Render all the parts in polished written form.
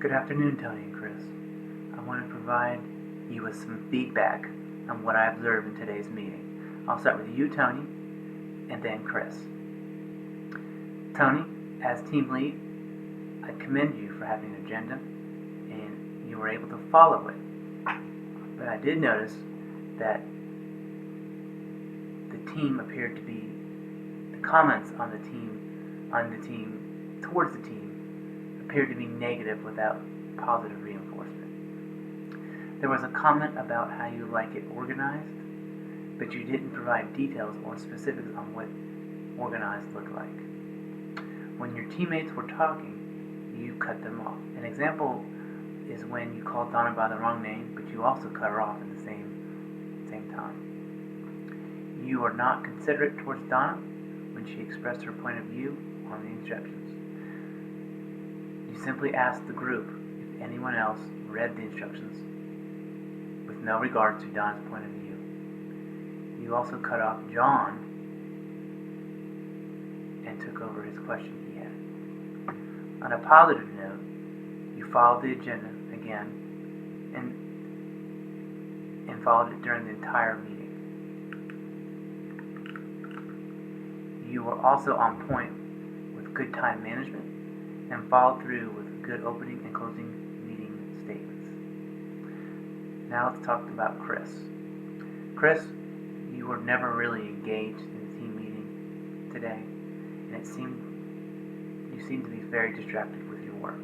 Good afternoon, Tony and Chris. I want to provide you with some feedback on what I observed in today's meeting. I'll start with you, Tony, and then Chris. Tony, as team lead, I commend you for having an agenda and you were able to follow it. But I did notice that the team appeared to be, the comments on the team, towards the team, appeared to be negative without positive reinforcement. There was a comment about how you like it organized, but you didn't provide details or specifics on what organized looked like. When your teammates were talking, you cut them off. An example is when you called Donna by the wrong name, but you also cut her off at the same time. You are not considerate towards Donna when she expressed her point of view on the instructions. You simply asked the group if anyone else read the instructions with no regard to Don's point of view. You also cut off John and took over his question he had. On a positive note, you followed the agenda again and followed it during the entire meeting. You were also on point with good time management and followed through with good opening and closing meeting statements. Now let's talk about Chris. Chris, you were never really engaged in the team meeting today, and you seemed to be very distracted with your work.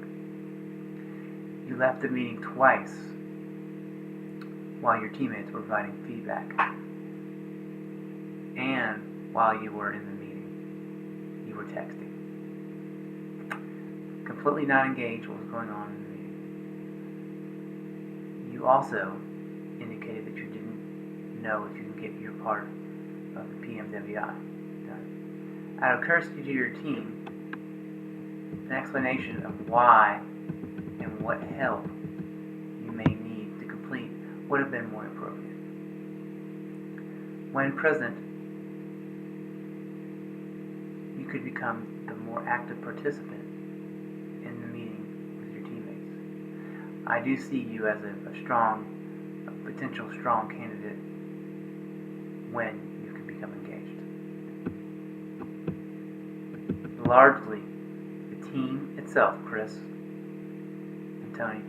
You left the meeting twice while your teammates were providing feedback, and while you were in the meeting, you were texting. Completely not engaged what was going on in the meeting. You also indicated that you didn't know if you can get your part of the PMWI done. Out of courtesy to your team, an explanation of why and what help you may need to complete would have been more appropriate. When present, you could become the more active participant in the meeting with your teammates. I do see you as a potential strong candidate when you can become engaged. Largely, the team itself, Chris and Tony,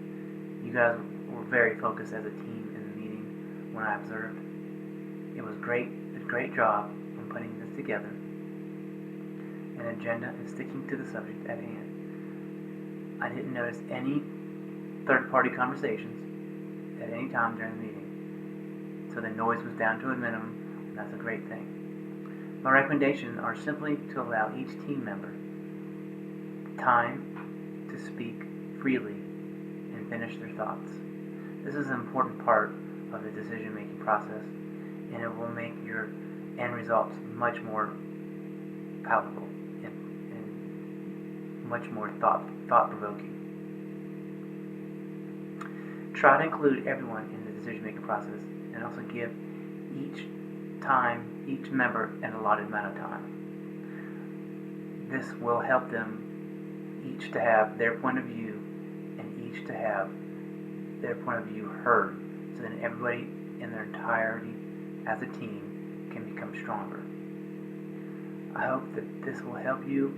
you guys were very focused as a team in the meeting when I observed. It was great, a great job on putting this together, an agenda and sticking to the subject at hand. I didn't notice any third-party conversations at any time during the meeting, so the noise was down to a minimum, and that's a great thing. My recommendations are simply to allow each team member time to speak freely and finish their thoughts. This is an important part of the decision-making process, and it will make your end results much more palatable and much more thought-provoking. Try to include everyone in the decision-making process and also give each member an allotted amount of time. This will help them each to have their point of view and each to have their point of view heard, so that everybody in their entirety as a team can become stronger. I hope that this will help you,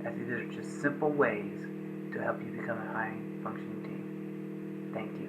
as these are just simple ways to help you become a high-functioning team. Thank you.